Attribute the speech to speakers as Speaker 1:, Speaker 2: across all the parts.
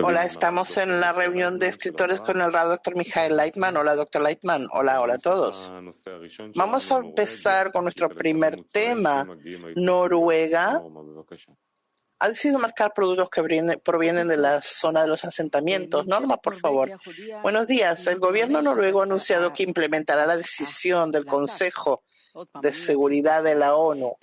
Speaker 1: Hola, estamos en la reunión de escritores con el Dr. Michael Leitman. Hola, Dr. Leitman. Hola, hola a todos. Vamos a empezar con nuestro primer tema. Noruega ha decidido marcar productos que provienen de la zona de los asentamientos. Norma, por favor. Buenos días. El gobierno noruego ha anunciado que implementará la decisión del Consejo de Seguridad de la ONU.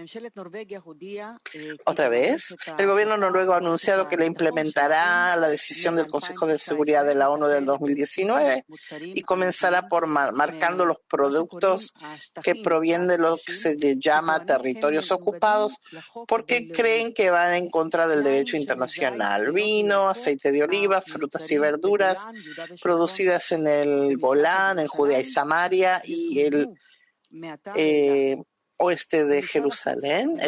Speaker 1: Otra vez, el gobierno noruego ha anunciado que le implementará la decisión del Consejo de Seguridad de la ONU del 2019 y comenzará por marcando los productos que provienen de lo que se le llama territorios ocupados porque creen que van en contra del derecho internacional. Vino, aceite de oliva, frutas y verduras producidas en el Golán, en Judea y Samaria y el este de Jerusalén.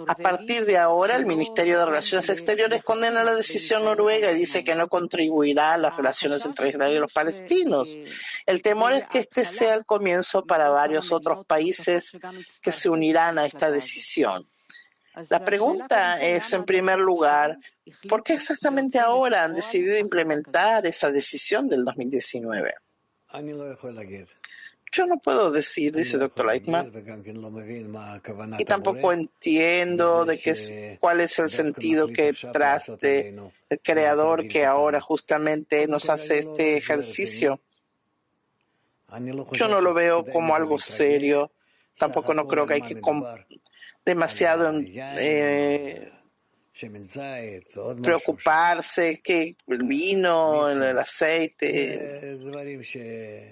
Speaker 1: A partir de ahora, el Ministerio de Relaciones Exteriores condena la decisión noruega y dice que no contribuirá a las relaciones entre Israel y los palestinos. El temor es que este sea el comienzo para varios otros países que se unirán a esta decisión. La pregunta es, en primer lugar, ¿por qué exactamente ahora han decidido implementar esa decisión del 2019? Yo no puedo decir, dice Dr. Leitman, y tampoco entiendo cuál es el sentido que tras de el creador que ahora justamente nos hace este ejercicio. Yo no lo veo como algo serio, tampoco no creo que hay que demasiado preocuparse que el vino, el aceite,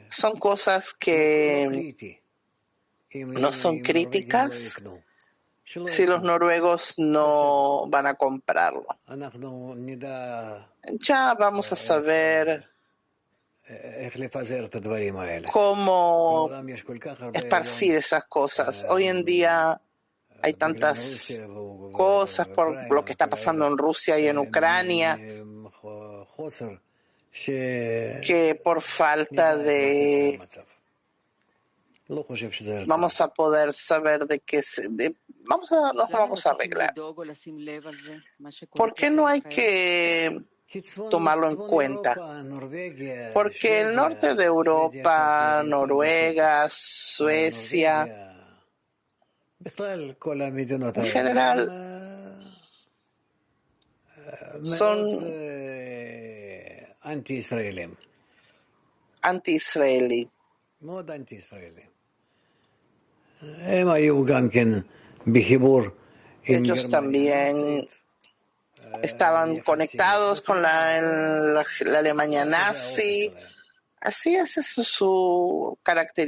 Speaker 1: son cosas que no son críticas si los noruegos no van a comprarlo. Ya vamos a saber cómo esparcir esas cosas. Hoy en día hay tantas cosas por lo que está pasando en Rusia y en Ucrania que por falta de vamos a poder saber de qué nos vamos a arreglar. ¿Por qué no hay que tomarlo en cuenta? Porque el norte de Europa, Noruega, Suecia, en general, son anti-israelí. Ellos también estaban conectados con la Alemania nazi. Así es, eso es su carácter.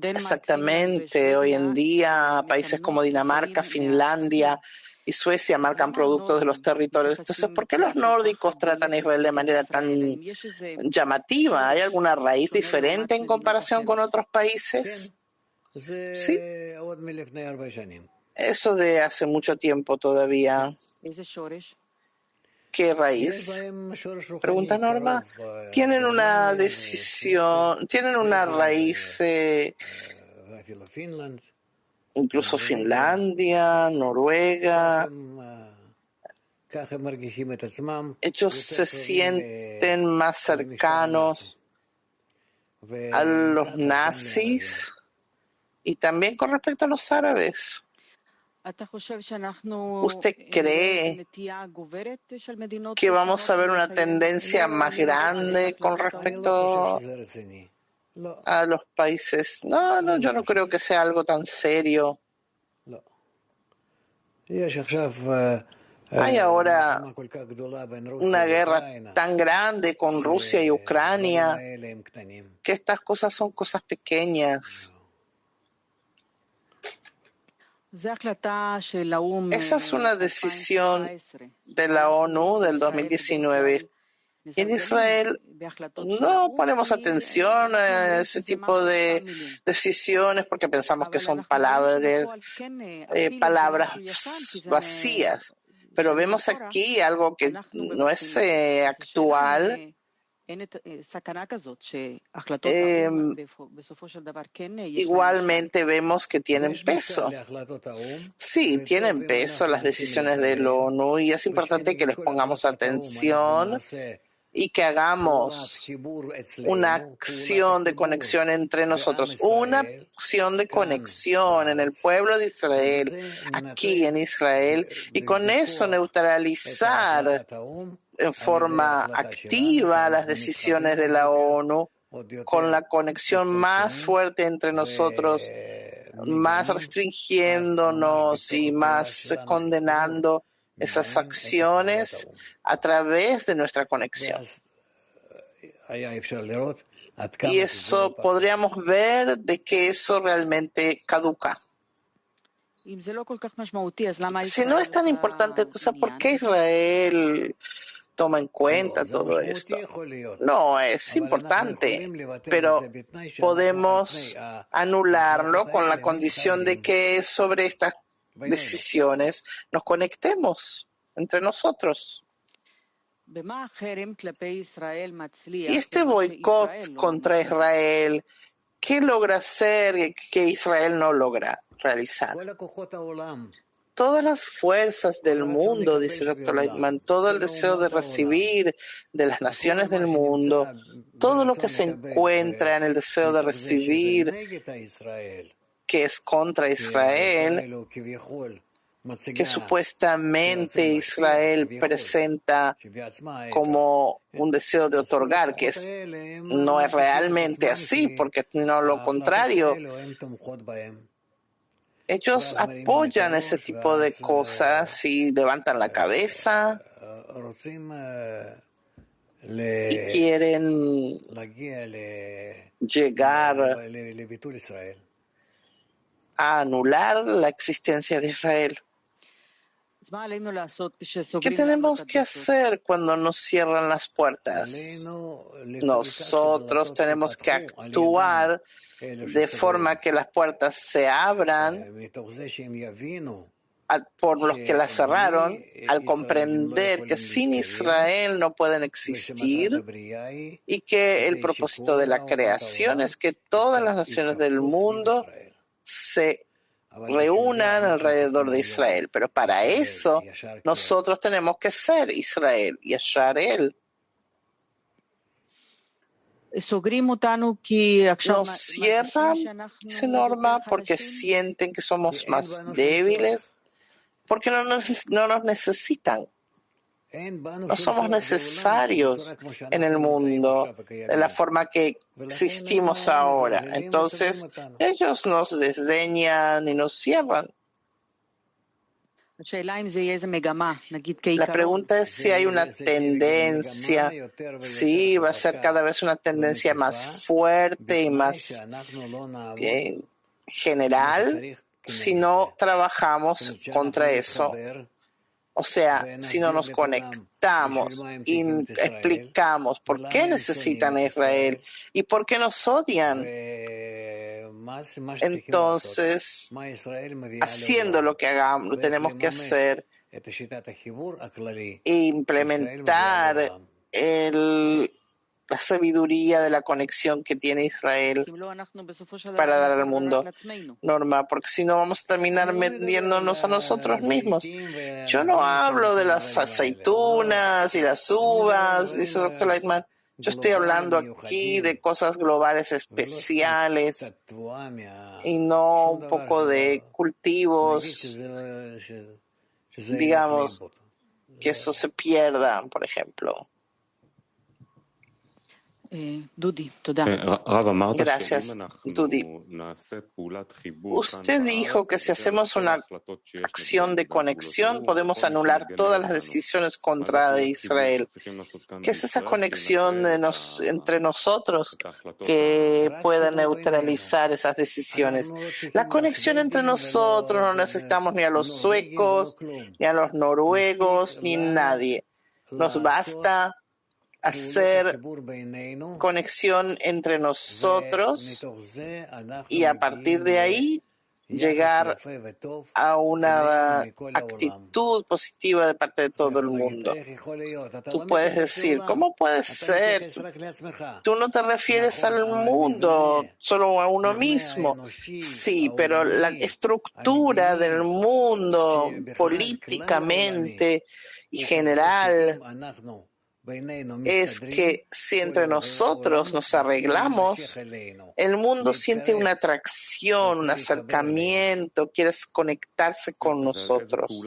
Speaker 1: Exactamente. Hoy en día, países como Dinamarca, Finlandia y Suecia marcan productos de los territorios. Entonces, ¿por qué los nórdicos tratan a Israel de manera tan llamativa? ¿Hay alguna raíz diferente en comparación con otros países? Sí. Eso de hace mucho tiempo todavía. ¿Qué raíz? Pregunta Norma. Tienen una raíz, incluso Finlandia, Noruega. Ellos se sienten más cercanos a los nazis y también con respecto a los árabes. ¿Usted cree que vamos a ver una tendencia más grande con respecto a los países? No, yo no creo que sea algo tan serio. Hay ahora una guerra tan grande con Rusia y Ucrania que estas cosas son cosas pequeñas. Esa es una decisión de la ONU del 2019. Y en Israel no ponemos atención a ese tipo de decisiones porque pensamos que son palabras vacías. Pero vemos aquí algo que no es actual igualmente vemos que tienen peso. Sí, tienen peso las decisiones de la ONU y es importante que les pongamos atención y que hagamos una acción de conexión entre nosotros, una acción de conexión en el pueblo de Israel, aquí en Israel, y con eso neutralizar en forma activa las decisiones de la ONU, con la conexión más fuerte entre nosotros, más restringiéndonos y más condenando esas acciones a través de nuestra conexión. Y eso podríamos ver de que eso realmente caduca. Si no es tan importante, entonces ¿por qué Israel toma en cuenta todo esto? No, es importante, pero podemos anularlo con la condición de que sobre estas decisiones nos conectemos entre nosotros. Y este boicot contra Israel, ¿qué logra hacer que Israel no logra realizar? Todas las fuerzas del mundo, dice Dr. Lightman, todo el deseo de recibir de las naciones del mundo, todo lo que se encuentra en el deseo de recibir que es contra Israel, que supuestamente Israel presenta como un deseo de otorgar, que no es realmente así, porque no lo contrario. Ellos apoyan ese tipo de cosas y levantan la cabeza y quieren llegar a anular la existencia de Israel. ¿Qué tenemos que hacer cuando nos cierran las puertas? Nosotros tenemos que actuar de forma que las puertas se abran por los que las cerraron, al comprender que sin Israel no pueden existir y que el propósito de la creación es que todas las naciones del mundo se reúnan alrededor de Israel. Pero para eso nosotros tenemos que ser Israel y Yasharel. Nos cierran, dice Norma, porque sienten que somos más débiles, porque no nos necesitan. No somos necesarios en el mundo de la forma que existimos ahora. Entonces, ellos nos desdeñan y nos cierran. La pregunta es si hay una tendencia, si va a ser cada vez una tendencia más fuerte y más general si no trabajamos contra eso. O sea, si no nos conectamos y explicamos por qué necesitan a Israel y por qué nos odian, entonces, haciendo lo que hagamos, lo tenemos que hacer e implementar la sabiduría de la conexión que tiene Israel para dar al mundo. Norma, porque si no vamos a terminar metiéndonos a nosotros mismos. Yo no hablo de las aceitunas y las uvas, dice Dr. Lightman. Yo estoy hablando aquí de cosas globales especiales y no un poco de cultivos, digamos, que eso se pierda, por ejemplo.
Speaker 2: Dudi,
Speaker 1: gracias, Dudi. Usted dijo que si hacemos una acción de conexión podemos anular todas las decisiones contra Israel. ¿Qué es esa conexión entre nosotros que pueda neutralizar esas decisiones? La conexión entre nosotros no necesitamos ni a los suecos, ni a los noruegos, ni nadie. Nos basta hacer conexión entre nosotros y a partir de ahí llegar a una actitud positiva de parte de todo el mundo. Tú puedes decir, ¿cómo puede ser? Tú no te refieres al mundo, solo a uno mismo. Sí, pero la estructura del mundo políticamente y general es que si entre nosotros nos arreglamos, el mundo siente una atracción, un acercamiento, quiere conectarse con nosotros.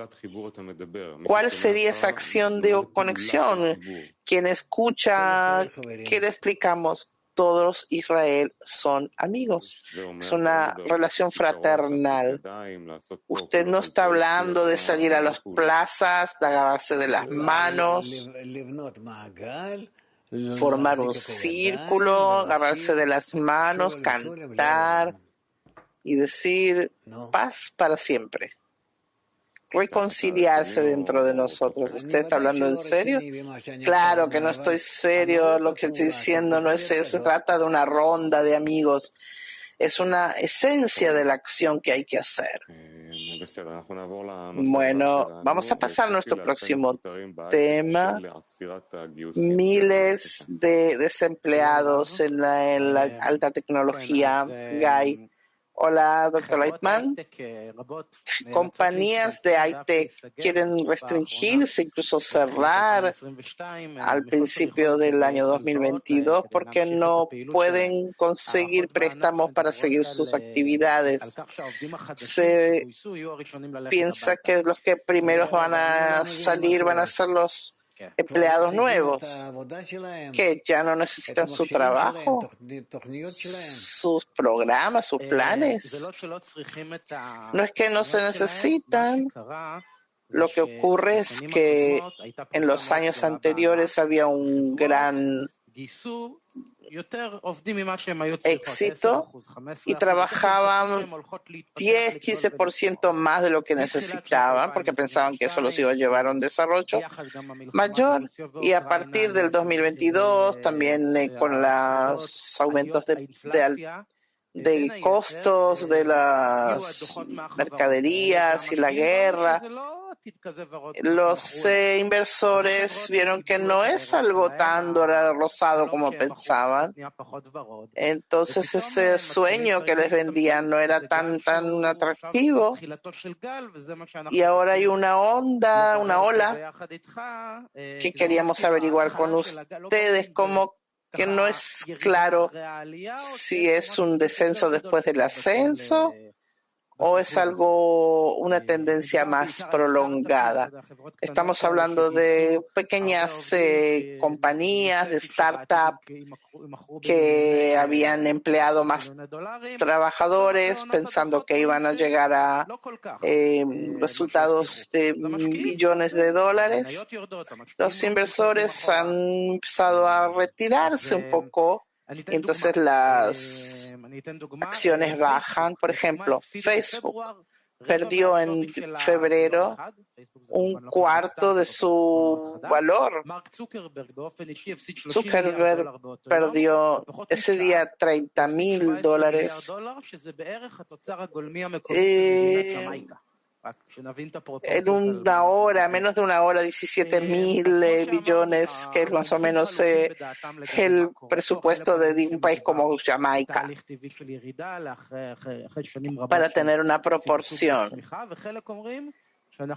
Speaker 1: ¿Cuál sería esa acción de conexión? Quien escucha, ¿qué le explicamos? Todos Israel son amigos. Es una relación fraternal. Usted no está hablando de salir a las plazas, de agarrarse de las manos, formar un círculo, agarrarse de las manos, cantar y decir paz para siempre. Reconciliarse dentro de nosotros. ¿Usted está hablando en serio? Claro que no estoy serio, lo que estoy diciendo no es eso, se trata de una ronda de amigos. Es una esencia de la acción que hay que hacer. Bueno, vamos a pasar a nuestro próximo tema. Miles de desempleados en la alta tecnología. Guy. Hola, doctor Leitman. Compañías de high-tech quieren restringirse, incluso cerrar al principio del año 2022 porque no pueden conseguir préstamos para seguir sus actividades. Se piensa que los que primeros van a salir van a ser los empleados nuevos, que ya no necesitan su trabajo, sus programas, sus planes. No es que no se necesitan. Lo que ocurre es que en los años anteriores había un gran éxito y trabajaban 10-15% más de lo que necesitaban porque pensaban que eso los iba a llevar a un desarrollo mayor, y a partir del 2022 también con los aumentos de costos de las mercaderías y la guerra, los inversores vieron que no es algo tan rosado como pensaban. Entonces ese sueño que les vendían no era tan atractivo, y ahora hay una ola que queríamos averiguar con ustedes, como que no es claro si es un descenso después del ascenso o es una tendencia más prolongada. Estamos hablando de pequeñas compañías, de startup que habían empleado más trabajadores pensando que iban a llegar a resultados de billones de dólares. Los inversores han empezado a retirarse un poco, y entonces las acciones bajan. Por ejemplo, Facebook perdió en febrero un cuarto de su valor. Zuckerberg perdió ese día $30,000. En una hora, menos de una hora, 17,000 billones, que es más o menos el presupuesto de un país como Jamaica, para tener una proporción.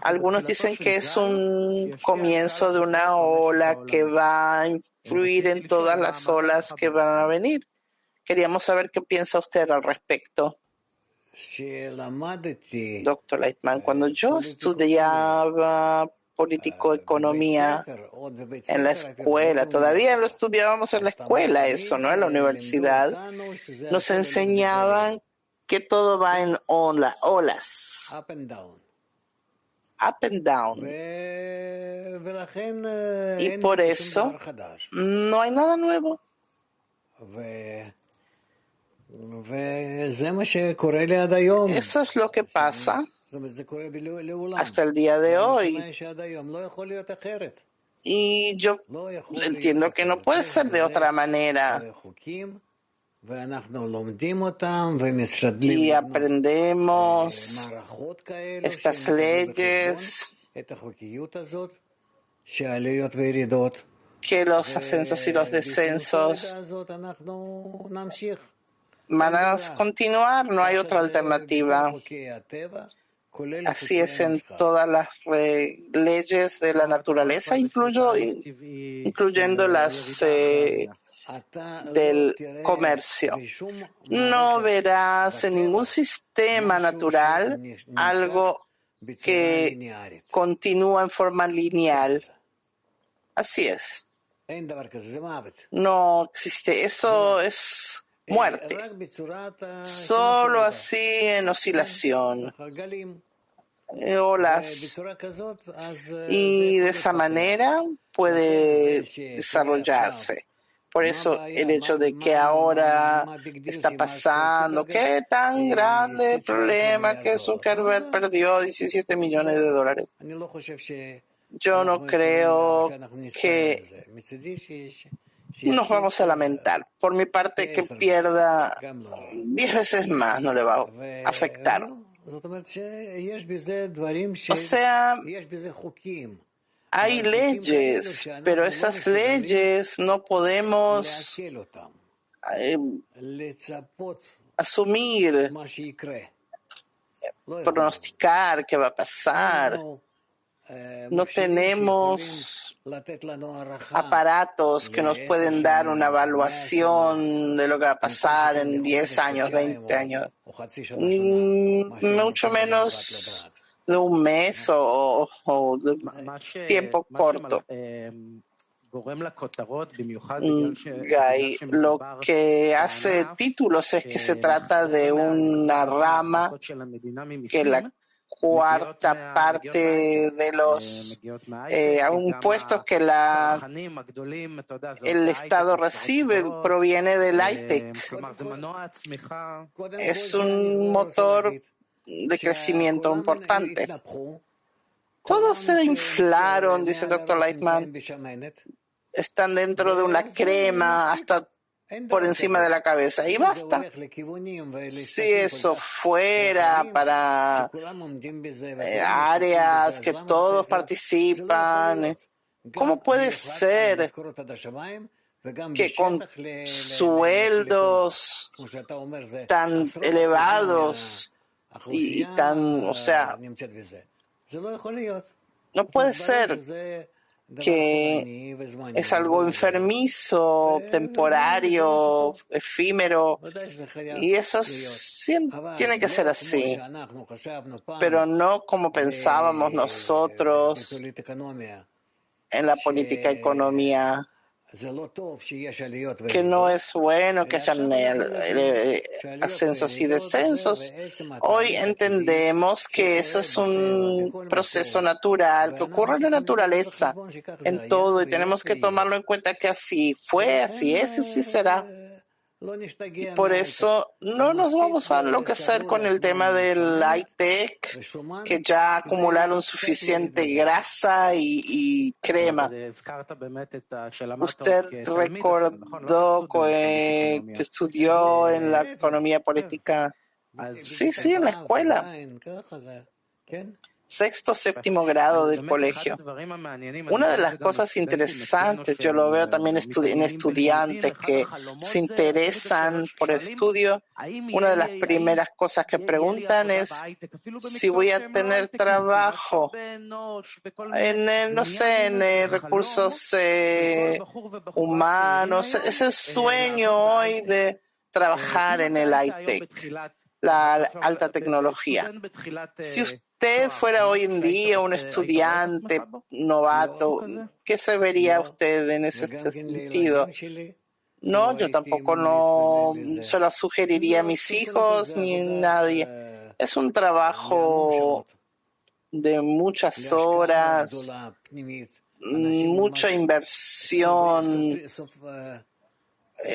Speaker 1: Algunos dicen que es un comienzo de una ola que va a influir en todas las olas que van a venir. Queríamos saber qué piensa usted al respecto. Doctor Leitman, cuando yo estudiaba político-economía en la escuela, todavía lo estudiábamos en la escuela, eso, ¿no? En la universidad, nos enseñaban que todo va en olas. Up and down. Y por eso no hay nada nuevo. Eso es lo que pasa hasta el día de hoy. Y yo entiendo que no puede ser de otra manera. y aprendemos estas leyes, que los ascensos y los descensos van a continuar, no hay otra alternativa. Así es en todas las leyes de la naturaleza, incluyendo las del comercio. No verás en ningún sistema natural algo que continúa en forma lineal. Así es. No existe. Eso es muerte. Solo así en oscilación. Olas. Y de esa manera puede desarrollarse. Por eso el hecho de que ahora está pasando, qué tan grande el problema que Zuckerberg perdió 17 millones de dólares. Yo no creo que nos vamos a lamentar. Por mi parte, que pierda 10 veces más no le va a afectar. O sea, hay leyes, pero esas leyes no podemos asumir, pronosticar qué va a pasar. No tenemos aparatos que nos pueden dar una evaluación de lo que va a pasar en 10 años, 20 años, mucho menos de un mes o de tiempo corto. Guy, lo que hace títulos es que se trata de una rama que la cuarta parte de los impuestos que el Estado recibe proviene del ITEC. Es un motor de crecimiento importante. Todos se inflaron, dice el Dr. Lightman. Están dentro de una crema hasta por encima de la cabeza y basta. Si eso fuera para áreas que todos participan, ¿cómo puede ser que con sueldos tan elevados y tan, o sea, no puede ser que es algo enfermizo, temporario, efímero, y eso tiene que ser así, pero no como pensábamos nosotros en la política economía, que no es bueno que hayan ascensos y descensos. Hoy entendemos que eso es un proceso natural, que ocurre en la naturaleza, en todo, y tenemos que tomarlo en cuenta que así fue, así es y así será. Y por eso no nos vamos a enloquecer con el tema del high-tech, que ya acumularon suficiente grasa y crema. Usted recordó que estudió en la economía política. Sí, en la escuela. Sexto, séptimo grado del colegio. Una de las cosas interesantes, yo lo veo también en estudiantes que se interesan por el estudio, una de las primeras cosas que preguntan es si voy a tener trabajo no sé, en recursos humanos. Es el sueño hoy de trabajar en el high-tech, la alta tecnología. Si usted fuera hoy en día un estudiante novato, ¿qué se vería usted en ese sentido? No, yo tampoco no se lo sugeriría a mis hijos ni a nadie. Es un trabajo de muchas horas, mucha inversión.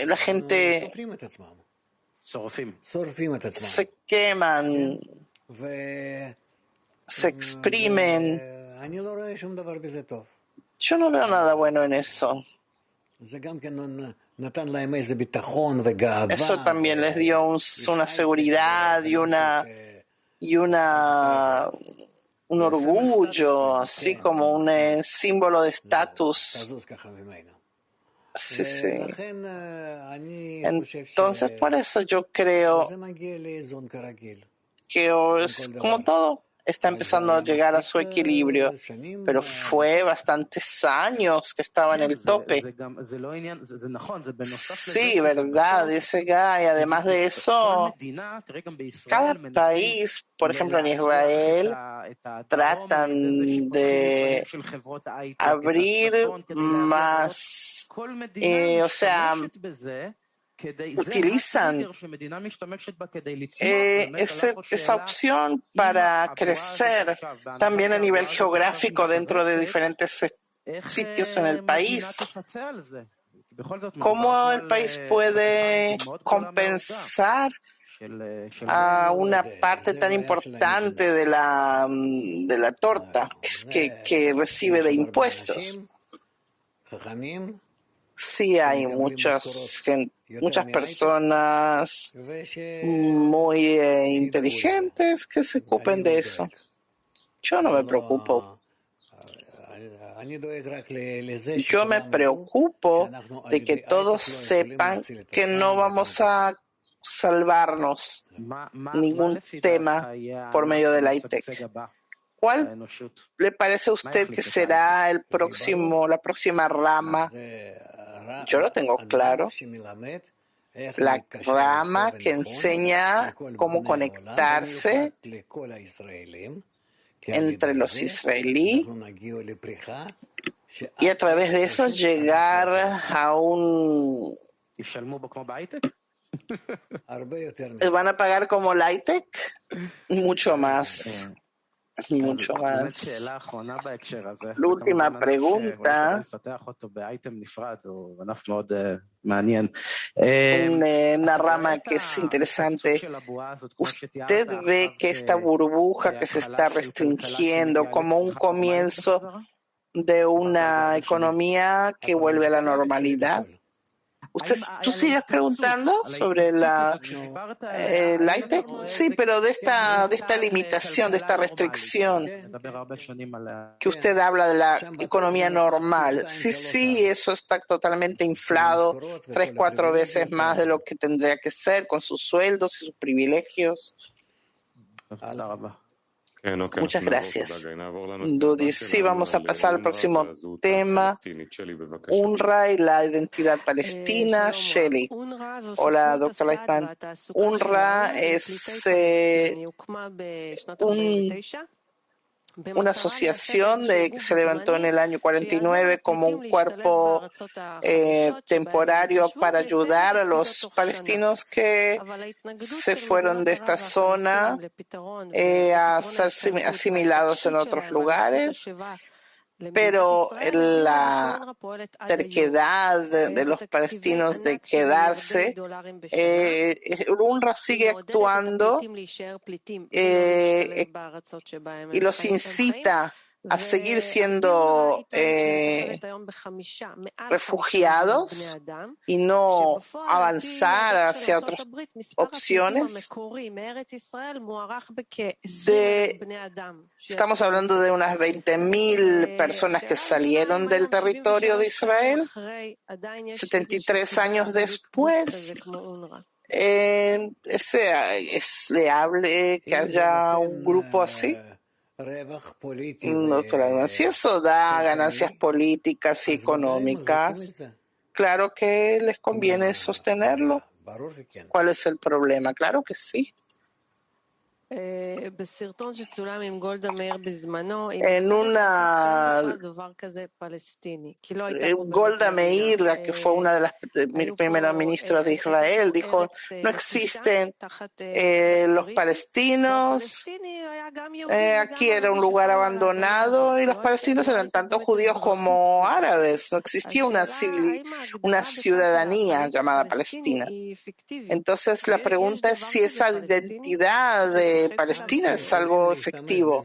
Speaker 1: La gente se queman, se exprimen. Yo no veo nada bueno en eso. Eso también les dio una seguridad y un orgullo, así como un símbolo de estatus. Sí, sí. Entonces, por eso yo creo que como todo, está empezando a llegar a su equilibrio, pero fue bastantes años que estaba en el tope. Sí, verdad, ese guy. Además de eso, cada país, por ejemplo en Israel, tratan de abrir más, o sea, utilizan esa opción para crecer también a nivel geográfico dentro de diferentes sitios en el país. ¿Cómo el país puede compensar a una parte tan importante de la torta que recibe de impuestos? Sí, hay muchas personas muy inteligentes que se ocupen de eso. Yo no me preocupo. Yo me preocupo de que todos sepan que no vamos a salvarnos ningún tema por medio del ITEC. ¿Cuál le parece a usted que será la próxima rama? Yo lo tengo claro. La rama que enseña cómo conectarse entre los israelíes y a través de eso llegar a un... ¿Van a pagar como la ITEC? Mucho más. Mucho más. La última pregunta. Una rama que es interesante. ¿Usted ve que esta burbuja que se está restringiendo como un comienzo de una economía que vuelve a la normalidad? ¿Tú sigues preguntando sobre la ITEC? Sí, pero de esta limitación, de esta restricción que usted habla de la economía normal. Sí, eso está totalmente inflado, 3, 4 veces más de lo que tendría que ser con sus sueldos y sus privilegios. Muchas gracias. Dudi, sí, vamos a pasar al próximo tema. UNRWA y la identidad palestina. Shelley. Hola, doctor Leitman. UNRWA es una asociación que se levantó en el año 49 como un cuerpo temporario para ayudar a los palestinos que se fueron de esta zona a ser asimilados en otros lugares, pero la terquedad de los palestinos de quedarse, UNRWA sigue actuando y los incita a seguir siendo refugiados y no avanzar hacia otras opciones. Estamos hablando de unas 20.000 personas que salieron del territorio de Israel 73 años después. ¿Es leable que haya un grupo así? No, si eso da ganancias políticas y económicas, claro que les conviene sostenerlo. ¿Cuál es el problema? Claro que sí. En una Golda Meir, la que fue una de las primeras ministras de Israel, dijo: no existen los palestinos, aquí era un lugar abandonado y los palestinos eran tanto judíos como árabes, no existía una ciudadanía llamada Palestina. Entonces la pregunta es si esa identidad de Palestina es algo efectivo,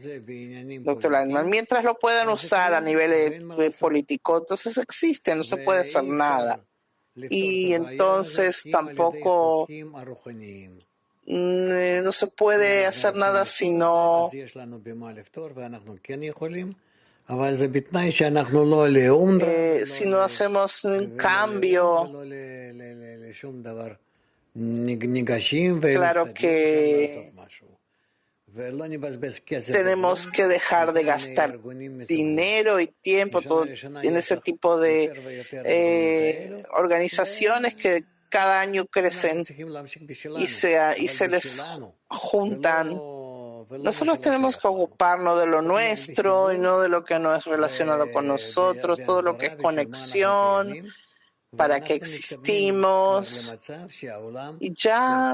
Speaker 1: doctor Landman. Mientras lo puedan usar a nivel político, entonces existe, no se puede hacer nada. y entonces tampoco no se puede hacer nada sino si no hacemos un cambio. Claro que tenemos que dejar de gastar dinero y tiempo en ese tipo de organizaciones que cada año crecen y se les juntan. Nosotros tenemos que ocuparnos de lo nuestro y no de lo que no es relacionado con nosotros, todo lo que es conexión, para que existimos. Y ya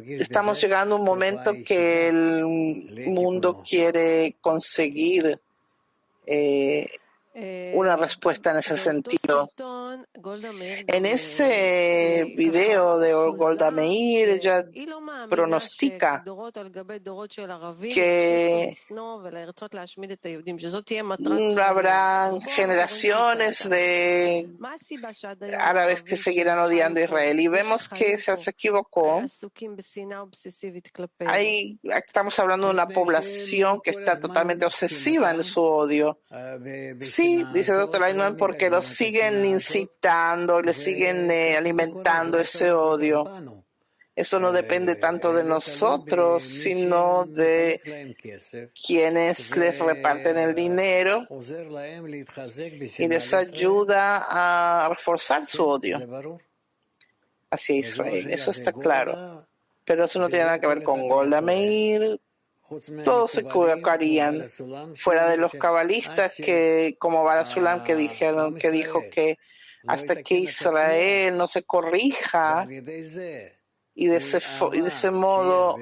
Speaker 1: estamos llegando a un momento que el mundo quiere conseguir una respuesta en ese sentido. En ese video de Golda Meir, ella pronostica que habrá generaciones de árabes que seguirán odiando a Israel. Y vemos que se equivocó. Ahí estamos hablando de una población que está totalmente obsesiva en su odio. Sí, dice el doctor Eichmann, porque lo siguen incitando, le siguen alimentando ese odio. Eso no depende tanto de nosotros, sino de quienes les reparten el dinero y les ayuda a reforzar su odio hacia Israel. Eso está claro. Pero eso no tiene nada que ver con Golda Meir. Todos se equivocarían, fuera de los cabalistas que, como Barasulam, que dijo que hasta que Israel no se corrija y de ese modo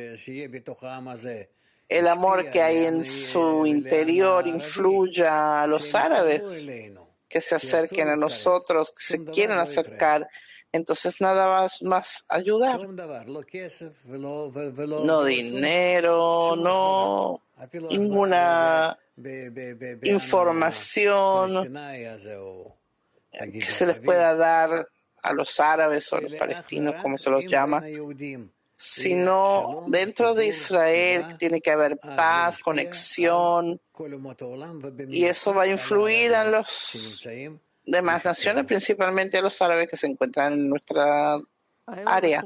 Speaker 1: el amor que hay en su interior influya a los árabes que se acerquen a nosotros, que se quieran acercar, entonces nada más ayudar. No dinero, no ninguna información que se les pueda dar a los árabes o a los palestinos, como se los llama, sino dentro de Israel que tiene que haber paz, conexión, y eso va a influir en los demás naciones, principalmente a los árabes que se encuentran en nuestra área.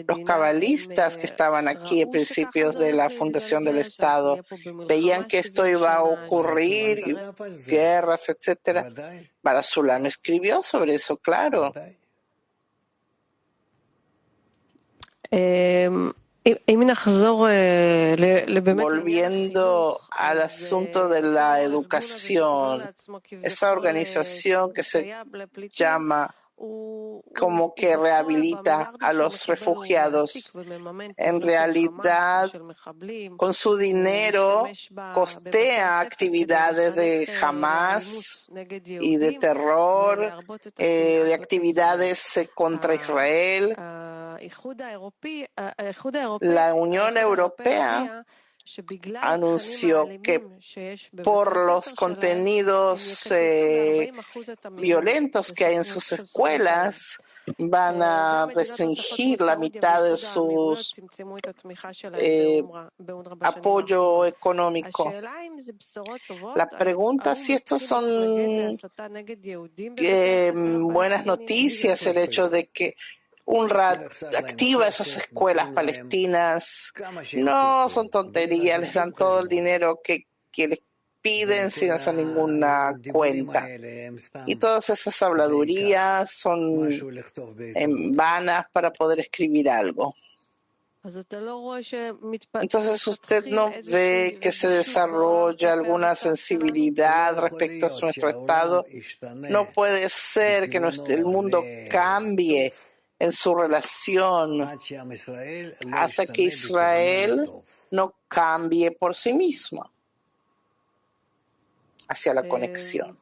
Speaker 1: Los cabalistas que estaban aquí a principios de la fundación del Estado veían que esto iba a ocurrir, guerras, etc. Barasulam escribió sobre eso, claro. Volviendo al asunto de la educación, esa organización que se llama como que rehabilita a los refugiados, en realidad con su dinero costea actividades de Hamas y de terror, de actividades contra Israel. La Unión Europea anunció que por los contenidos violentos que hay en sus escuelas van a restringir la mitad de sus apoyo económico. La pregunta es si estos son buenas noticias, el hecho de que UNRWA activa esas escuelas palestinas. No son tonterías, les dan todo el dinero que les piden sin hacer ninguna cuenta. Y todas esas habladurías son vanas para poder escribir algo. Entonces usted no ve que se desarrolla alguna sensibilidad respecto a nuestro estado. No puede ser que el mundo cambie en su relación hasta que Israel no cambie por sí mismo hacia la conexión.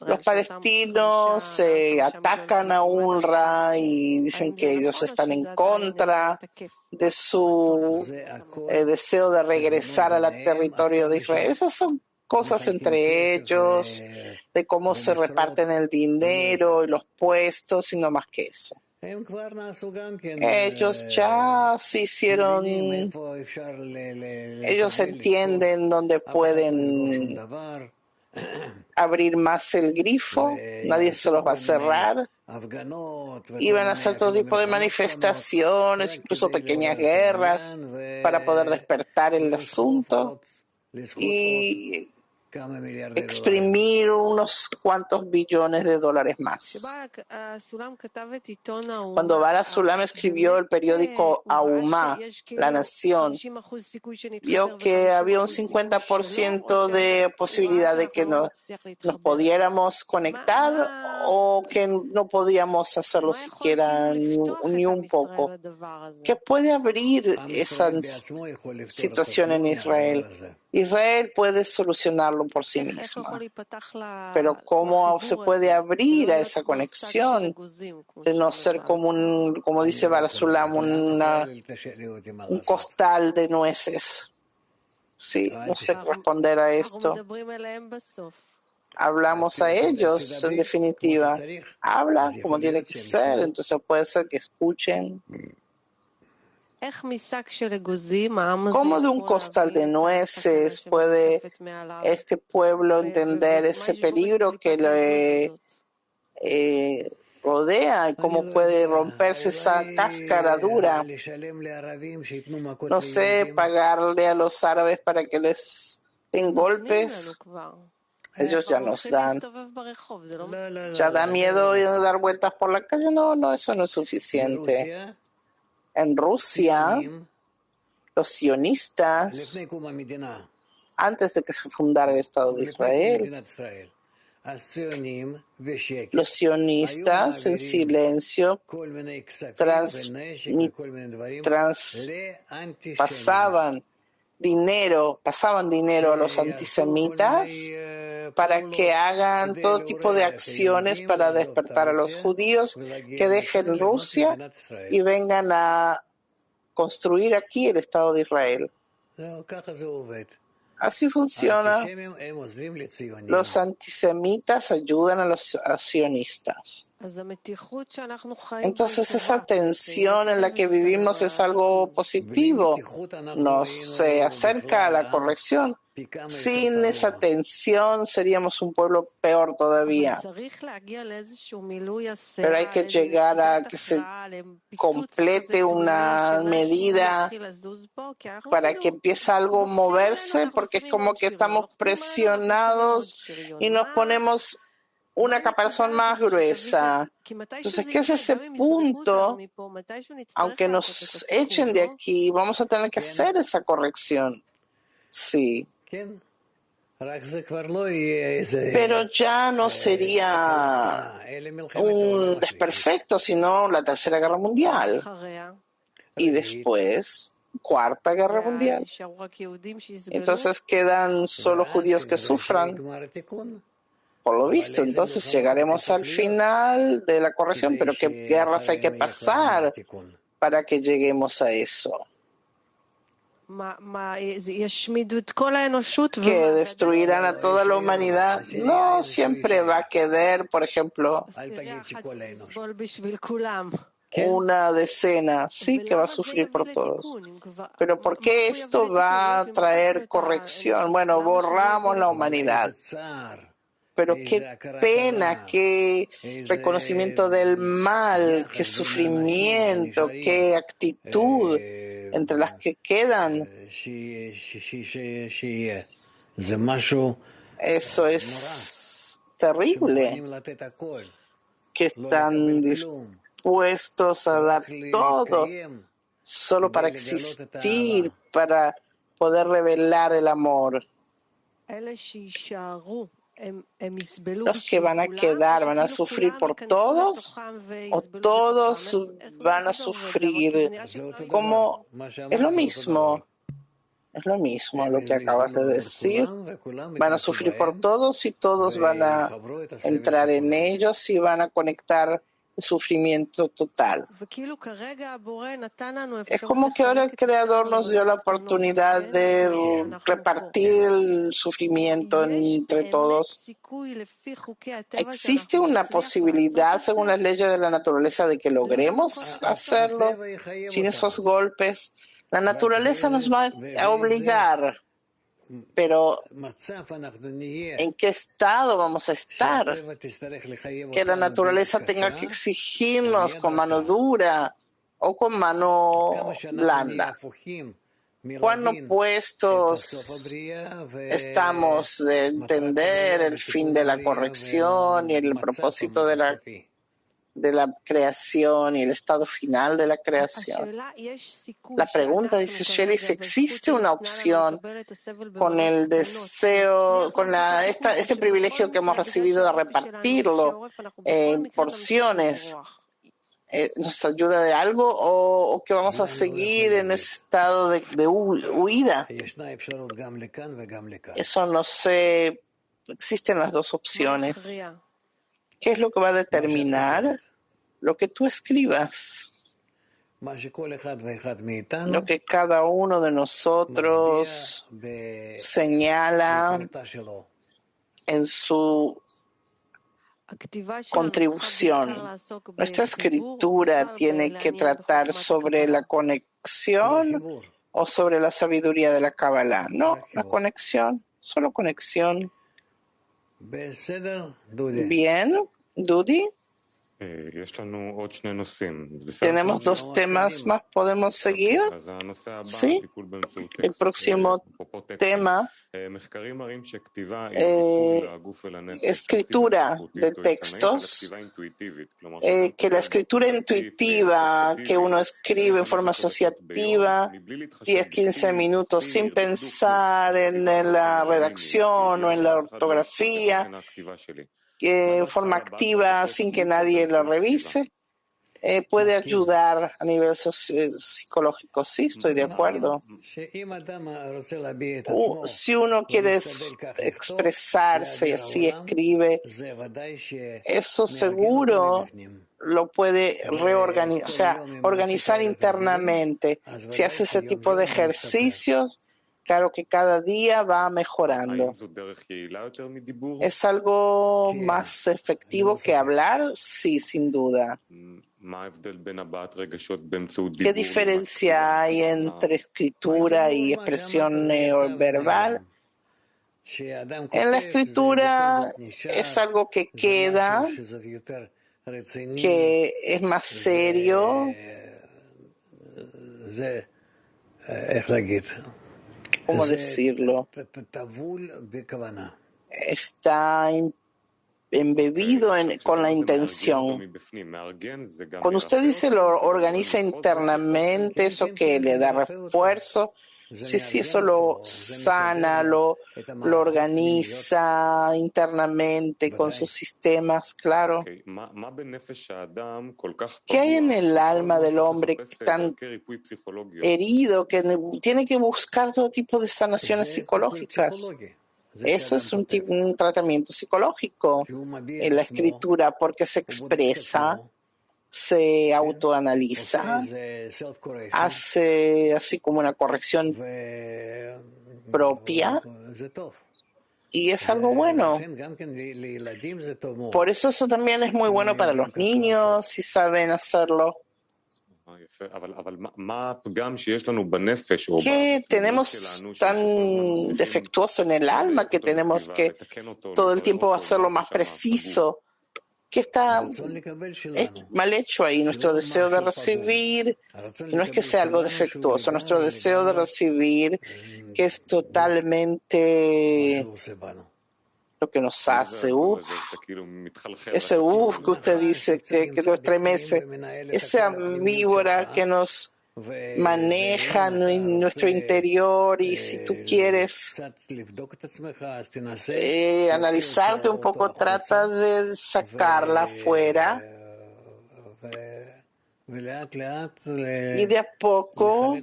Speaker 1: Los palestinos atacan a UNRWA y dicen que ellos están en contra de su deseo de regresar al territorio de Israel. Esas son cosas entre ellos, de cómo se reparten el dinero y los puestos y no más que eso. Ellos ya se hicieron, ellos entienden dónde pueden abrir más el grifo, nadie se los va a cerrar. Y van a hacer todo tipo de manifestaciones, incluso pequeñas guerras, para poder despertar el asunto y exprimir unos cuantos billones de dólares más. Cuando Barak Sulam escribió el periódico Aumá, La Nación, vio que había un 50% de posibilidad de que nos pudiéramos conectar o que no podíamos hacerlo siquiera ni un poco. ¿Qué puede abrir esa situación en Israel? Israel puede solucionarlo por sí misma, pero ¿cómo se puede abrir a esa conexión de no ser como dice Barak Sulam, un costal de nueces? Sí, no sé responder a esto. Hablamos a ellos, en definitiva. Habla como tiene que ser, entonces puede ser que escuchen. ¿Cómo de un costal de nueces puede este pueblo entender ese peligro que le rodea y cómo puede romperse esa cáscara dura? No sé, pagarle a los árabes para que les den golpes. Ellos ya nos dan. Ya da miedo dar vueltas por la calle. No, eso no es suficiente. En Rusia, los sionistas, antes de que se fundara el Estado de Israel, los sionistas en silencio pasaban dinero a los antisemitas para que hagan todo tipo de acciones para despertar a los judíos que dejen Rusia y vengan a construir aquí el Estado de Israel. Así funciona. Los antisemitas ayudan a los sionistas. Entonces esa tensión en la que vivimos es algo positivo. Nos acerca a la corrección. Sin esa tensión seríamos un pueblo peor todavía. Pero hay que llegar a que se complete una medida para que empiece algo a moverse, porque es como que estamos presionados y nos ponemos una caparazón más gruesa. Entonces, ¿qué es ese punto? Aunque nos echen de aquí, vamos a tener que hacer esa corrección. Sí. Pero ya no sería un desperfecto, sino la Tercera Guerra Mundial. Y después, Cuarta Guerra Mundial. Entonces quedan solo judíos que sufran. Por lo visto, entonces llegaremos al final de la corrección, pero ¿qué guerras hay que pasar para que lleguemos a eso? Que destruirán a toda la humanidad. No siempre va a quedar, por ejemplo, una decena, sí que va a sufrir por todos. Pero ¿por qué esto va a traer corrección? Bueno, borramos la humanidad. Pero qué pena, qué reconocimiento del mal, qué sufrimiento, qué actitud entre las que quedan. Eso es terrible, que están dispuestos a dar todo solo para existir, para poder revelar el amor. Los que van a quedar, ¿van a sufrir por todos? ¿O todos van a sufrir? Como es lo mismo. Es lo mismo lo que acabas de decir. Van a sufrir por todos y todos van a entrar en ellos y van a conectar el sufrimiento total. Es como que ahora el Creador nos dio la oportunidad de repartir el sufrimiento entre todos. ¿Existe una posibilidad, según las leyes de la naturaleza, de que logremos hacerlo sin esos golpes? La naturaleza nos va a obligar, pero ¿en qué estado vamos a estar? Que la naturaleza tenga que exigirnos con mano dura o con mano blanda. ¿Cuán opuestos estamos de entender el fin de la corrección y el propósito de la creación y el estado final de la creación? La pregunta, dice Shelley, si existe una opción con el deseo, con este privilegio que hemos recibido de repartirlo en porciones, ¿nos ayuda de algo o que vamos a seguir en ese estado de huida? Eso no sé, existen las dos opciones. ¿Qué es lo que va a determinar? Lo que tú escribas. Lo que cada uno de nosotros señala en su contribución. Nuestra escritura tiene que tratar sobre la conexión o sobre la sabiduría de la Kabbalah. No, la conexión, solo conexión. Bien, Dudi. Tenemos dos temas más, ¿podemos seguir? Sí. El próximo tema, escritura de textos, que la escritura intuitiva, que uno escribe en forma asociativa, 10, 15 minutos sin pensar en la redacción o en la ortografía, en forma activa sin que nadie lo revise, puede ayudar a nivel psicológico. Sí, estoy de acuerdo. Si uno quiere expresarse y así escribe, eso seguro lo puede reorganizar, o sea, organizar internamente. Si hace ese tipo de ejercicios, claro que cada día va mejorando. ¿Es algo más efectivo que hablar? Sí, sin duda. ¿Qué diferencia hay entre escritura y expresión verbal? En la escritura es algo que queda, que es más serio. ¿Cómo decirlo? Está embebido con la intención. Cuando usted dice lo organiza internamente, eso que le da refuerzo, sí, eso lo sana, lo organiza internamente con sus sistemas, claro. ¿Qué hay en el alma del hombre tan herido que tiene que buscar todo tipo de sanaciones psicológicas? Eso es un tratamiento psicológico en la escritura porque se expresa, se autoanaliza, hace así como una corrección propia y es algo bueno. Por eso también es muy bueno para los niños si saben hacerlo. ¿Qué tenemos tan defectuoso en el alma que tenemos que todo el tiempo hacerlo más preciso? ¿Qué está mal hecho ahí? Nuestro deseo de recibir, que no es que sea algo defectuoso, nuestro deseo de recibir, que es totalmente lo que nos hace, ese que usted dice que lo estremece, esa víbora que nos maneja nuestro interior y si tú quieres analizarte un poco, trata de sacarla afuera y de a poco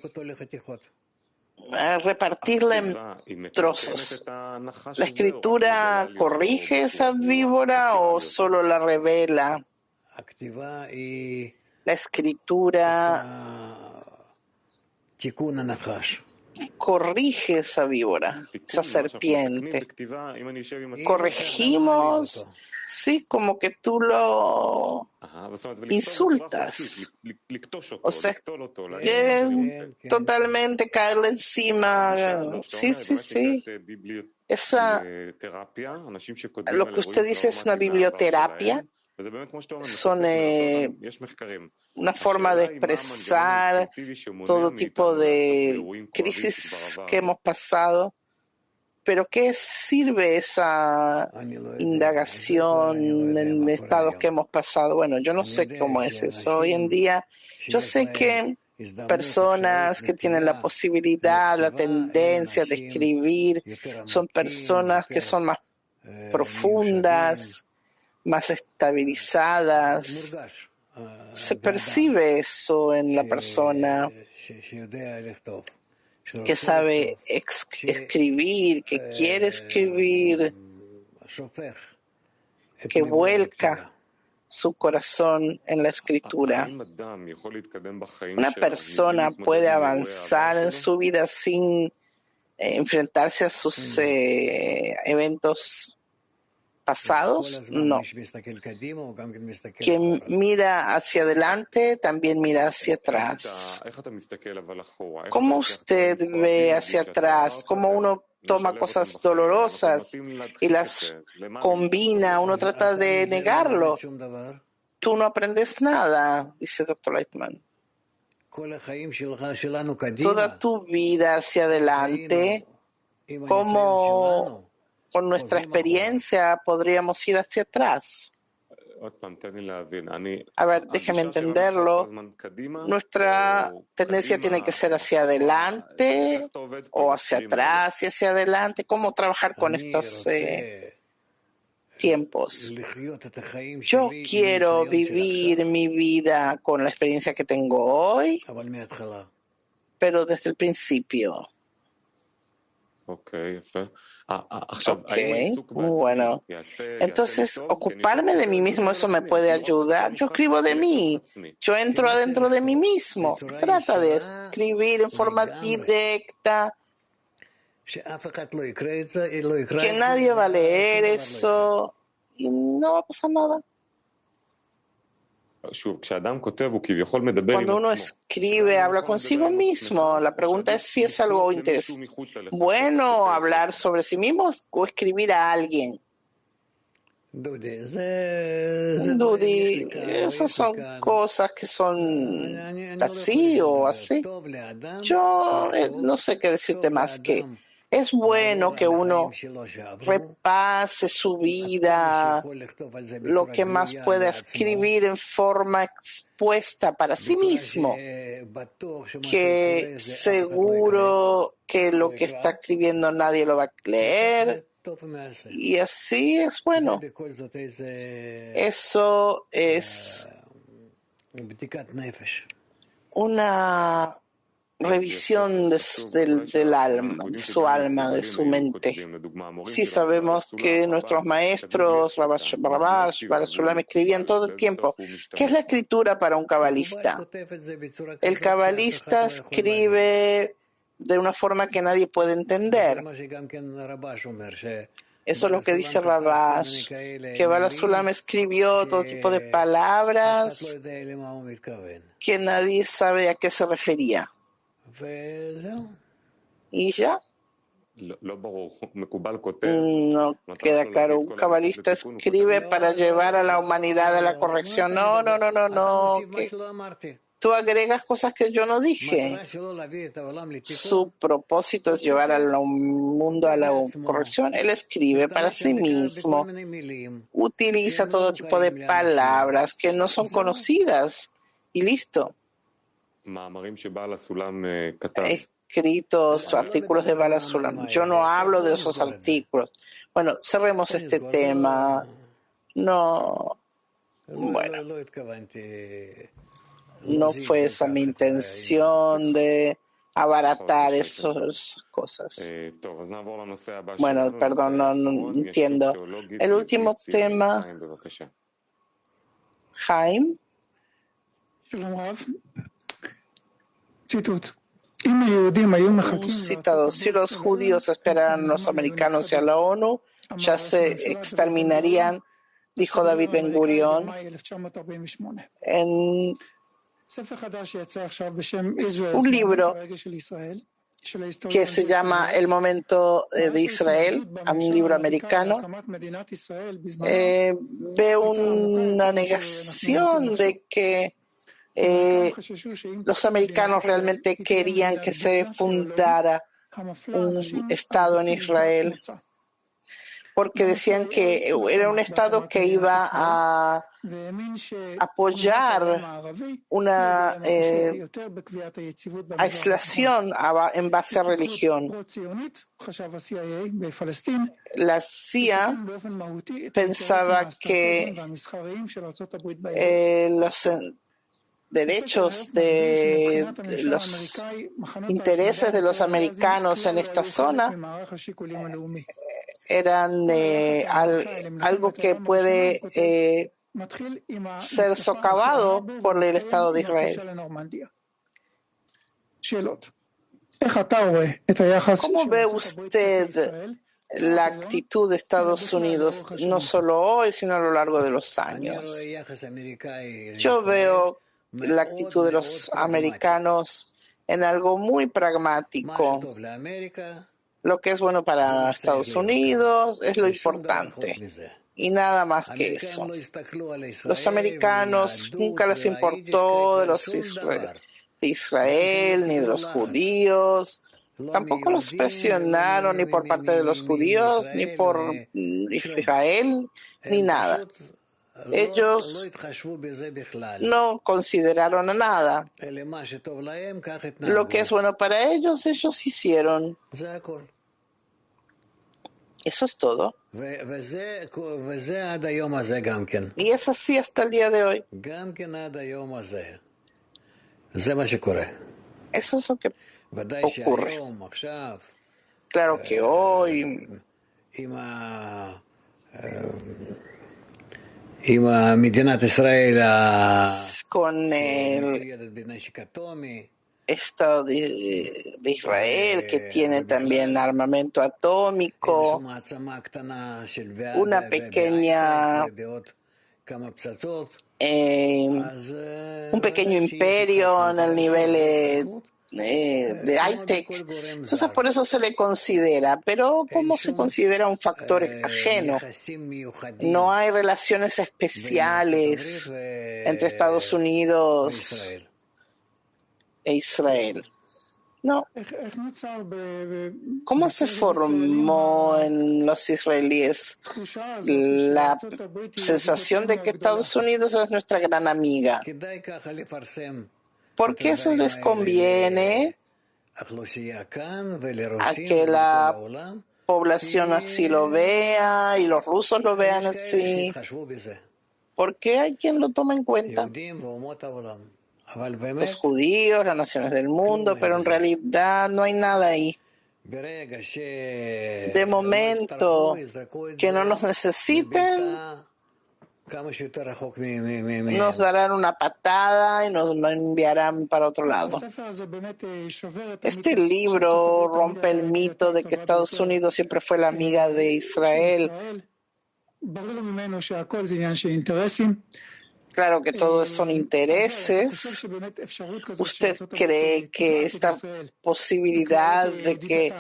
Speaker 1: repartirla en trozos. ¿La escritura corrige esa víbora o solo la revela? La escritura corrige esa víbora, esa serpiente. Corregimos, sí, como que tú lo insultas. O sea, que totalmente caerle encima. Sí, sí, sí. Lo que usted dice es una biblioterapia. Son una forma de expresar todo tipo de crisis que hemos pasado. Pero ¿qué sirve esa indagación en estados que hemos pasado? Bueno, yo no sé cómo es eso. Hoy en día, yo sé que personas que tienen la posibilidad, la tendencia de escribir, son personas que son más profundas, más estabilizadas. Se percibe eso en la persona que sabe escribir, que quiere escribir, que vuelca su corazón en la escritura. Una persona puede avanzar en su vida sin enfrentarse a sus eventos pasados, no. Quien mira hacia adelante también mira hacia atrás. ¿Cómo usted ve hacia atrás? ¿Cómo uno toma cosas dolorosas y las combina? Uno trata de negarlo. Tú no aprendes nada, dice el Dr. Lightman. Toda tu vida hacia adelante, ¿cómo con nuestra experiencia podríamos ir hacia atrás? A ver, déjeme entenderlo. Nuestra tendencia tiene que ser hacia adelante o hacia atrás y hacia adelante. ¿Cómo trabajar con estos tiempos? Yo quiero vivir mi vida con la experiencia que tengo hoy, pero desde el principio. Ok, bueno. Entonces, ocuparme de mí mismo, eso me puede ayudar. Yo escribo de mí. Yo entro adentro de mí mismo. Trata de escribir en forma directa. Que nadie va a leer eso y no va a pasar nada. Cuando uno escribe, habla consigo mismo. La pregunta es si es algo bueno hablar sobre sí mismo o escribir a alguien. Dudi, esas son cosas que son así o así. Yo no sé qué decirte más que es bueno que uno repase su vida, lo que más pueda escribir en forma expuesta para sí mismo, que seguro que lo que está escribiendo nadie lo va a leer, y así es bueno. Eso es una revisión del alma, de su alma, de su mente. Sí sabemos que nuestros maestros, Rabash, Barasulam, escribían todo el tiempo. ¿Qué es la escritura para un cabalista? El cabalista escribe de una forma que nadie puede entender. Eso es lo que dice Rabash, que Barasulam escribió todo tipo de palabras que nadie sabe a qué se refería. Y ya. No queda claro. Un cabalista escribe para llevar a la humanidad a la corrección. No. Tú agregas cosas que yo no dije. Su propósito es llevar al mundo a la corrección. Él escribe para sí mismo. Utiliza todo tipo de palabras que no son conocidas. Y listo. Escritos, artículos de Barasulam. Yo no hablo de esos artículos. Bueno, cerremos este tema. No, bueno, no fue esa mi intención de abaratar esas cosas. Bueno, perdón, no entiendo. El último tema, Jaime. Un citado: si los judíos esperaran a los americanos y a la ONU, ya se exterminarían, dijo David Ben Gurión en un libro que se llama El momento de Israel, un libro americano. Veo una negación de que los americanos realmente querían que se fundara un Estado en Israel, porque decían que era un Estado que iba a apoyar una aislación en base a religión. La CIA pensaba que los derechos de los intereses de los americanos en esta zona eran algo que puede ser socavado por el Estado de Israel. ¿Cómo ve usted la actitud de Estados Unidos, no solo hoy, sino a lo largo de los años? Yo veo la actitud de los americanos en algo muy pragmático. Lo que es bueno para Estados Unidos es lo importante, y nada más que eso. Los americanos nunca les importó de Israel ni de los judíos. Tampoco los presionaron ni por parte de los judíos, ni por Israel, ni nada. Ellos no consideraron nada. Lo que es bueno para ellos, ellos hicieron. Eso es todo. Y es así hasta el día de hoy. Eso es lo que ocurre. Claro que hoy, con el Estado de Israel, que tiene también armamento atómico, una pequeña un pequeño imperio en el nivel de high-tech. Entonces por eso se le considera, pero ¿cómo se considera un factor ajeno? No hay relaciones especiales entre Estados Unidos e Israel. No. ¿Cómo se formó en los israelíes la sensación de que Estados Unidos es nuestra gran amiga? Porque eso les conviene a que la población así lo vea y los rusos lo vean así, porque hay quien lo toma en cuenta. Los judíos, las naciones del mundo, pero en realidad no hay nada ahí. De momento que no nos necesiten, nos darán una patada y nos enviarán para otro lado. Este libro rompe el mito de que Estados Unidos siempre fue la amiga de Israel. Claro que todos son intereses. ¿Usted cree que esta posibilidad de que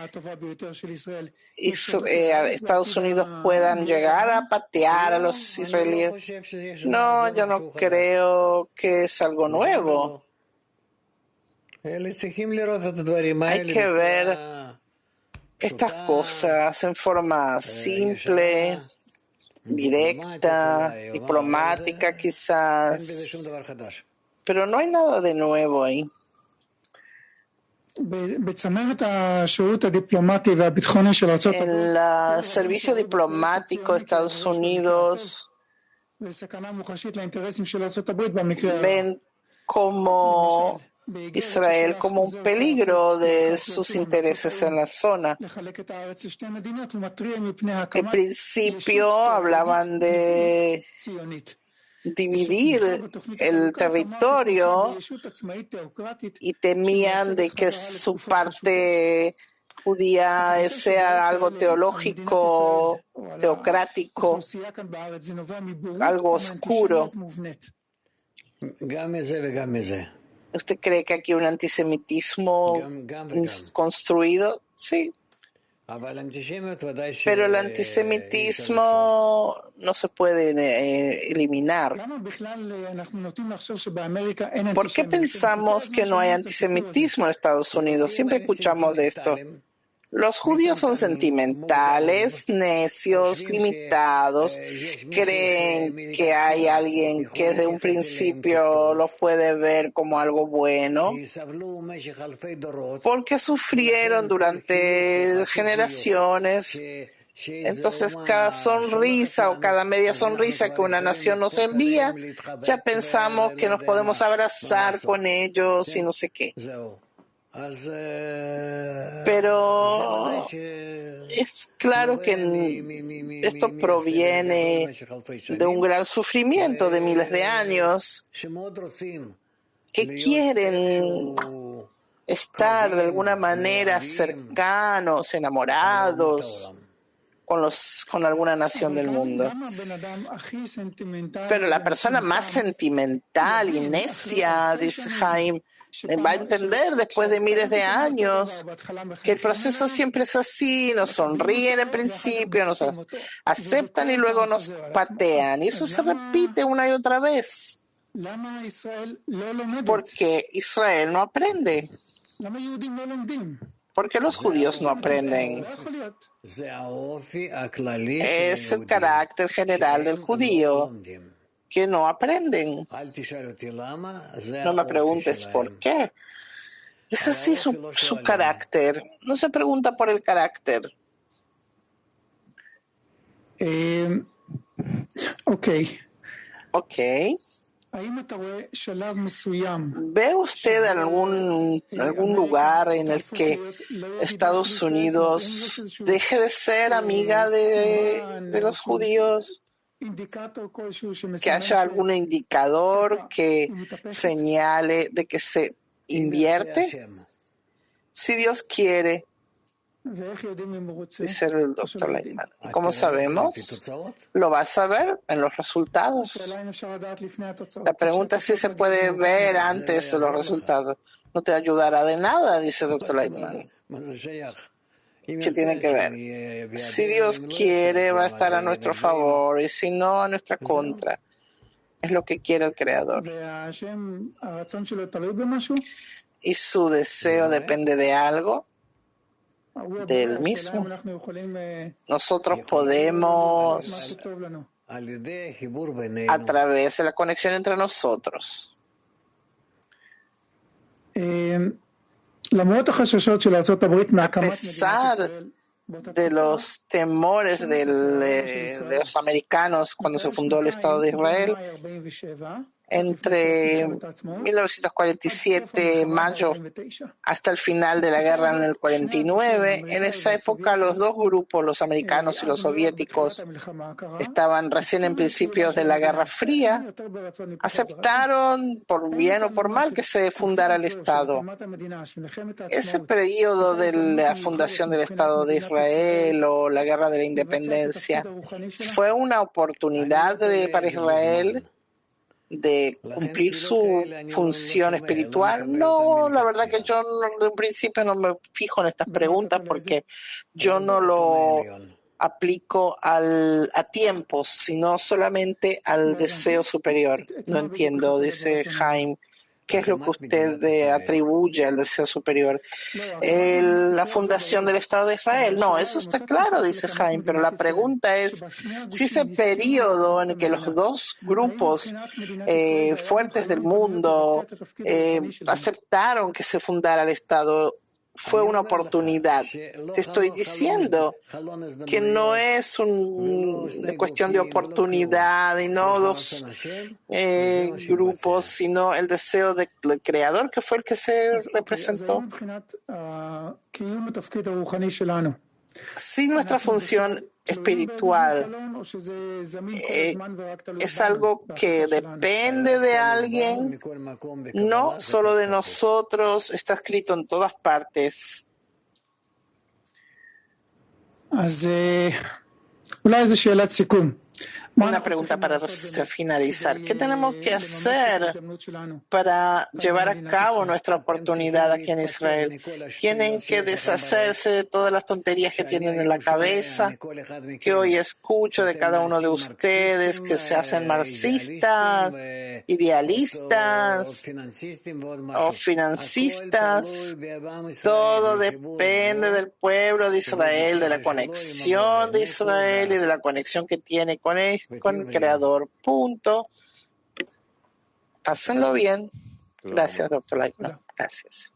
Speaker 1: Estados Unidos puedan llegar a patear a los israelíes? No, yo no creo que es algo nuevo. Hay que ver estas cosas en forma simple, directa, diplomática quizás, pero no hay nada de nuevo ahí. En el servicio diplomático de Estados Unidos ven como Israel como un peligro de sus intereses en la zona. En principio hablaban de dividir el territorio y temían de que su parte judía sea algo teológico, teocrático, algo oscuro. ¿Usted cree que aquí hay un antisemitismo construido? Sí. Pero el antisemitismo no se puede eliminar. ¿Por qué pensamos que no hay antisemitismo en Estados Unidos? Siempre escuchamos de esto. Los judíos son sentimentales, necios, limitados, creen que hay alguien que desde un principio los puede ver como algo bueno, porque sufrieron durante generaciones. Entonces, cada sonrisa o cada media sonrisa que una nación nos envía, ya pensamos que nos podemos abrazar con ellos y no sé qué. Pero es claro que esto proviene de un gran sufrimiento de miles de años, que quieren estar de alguna manera cercanos, enamorados con alguna nación del mundo. Pero la persona más sentimental y necia, dice Jaime, va a entender después de miles de años que el proceso siempre es así, nos sonríen en principio, nos aceptan y luego nos patean. Y eso se repite una y otra vez. Porque Israel no aprende. Porque los judíos no aprenden. Es el carácter general del judío, que no aprenden. No me preguntes por qué. Es así su carácter. No se pregunta por el carácter. Ok. ¿Ve usted algún lugar en el que Estados Unidos deje de ser amiga de los judíos? Que haya algún indicador que señale de que se invierte. Si Dios quiere, dice el doctor Leitman. ¿Cómo sabemos? Lo vas a ver en los resultados. La pregunta es si se puede ver antes de los resultados. No te ayudará de nada, dice el doctor Leitman. ¿Qué tiene que ver? Si Dios quiere, va a estar a nuestro favor, y si no, a nuestra contra. Es lo que quiere el Creador. Y su deseo depende de algo, de él mismo. Nosotros podemos, a través de la conexión entre nosotros, a pesar de los temores de los americanos cuando se fundó el Estado de Israel, entre 1947, mayo, hasta el final de la guerra en el 49. En esa época los dos grupos, los americanos y los soviéticos, estaban recién en principios de la Guerra Fría. Aceptaron, por bien o por mal, que se fundara el Estado. Ese periodo de la fundación del Estado de Israel o la Guerra de la Independencia fue una oportunidad para Israel de cumplir su función espiritual. No, la verdad que yo de un principio no me fijo en estas preguntas porque yo no lo aplico a tiempos, sino solamente al deseo superior. No entiendo, dice Jaime. ¿Qué es lo que usted atribuye al deseo superior? La fundación del Estado de Israel. No, eso está claro, dice Jaime, pero la pregunta es si ese periodo en que los dos grupos fuertes del mundo aceptaron que se fundara el Estado fue una oportunidad. Te estoy diciendo que no es una cuestión de oportunidad y no dos grupos, sino el deseo del creador, que fue el que se representó. Si nuestra función espiritual es algo que depende de alguien, no solo de nosotros, está escrito en todas partes. Una pregunta para finalizar. ¿Qué tenemos que hacer para llevar a cabo nuestra oportunidad aquí en Israel? Tienen que deshacerse de todas las tonterías que tienen en la cabeza, que hoy escucho de cada uno de ustedes, que se hacen marxistas, idealistas o financistas. Todo depende del pueblo de Israel, de la conexión de Israel y de la conexión que tiene con el Creador. Punto. Pásenlo bien. Gracias, doctor Leitner. Gracias.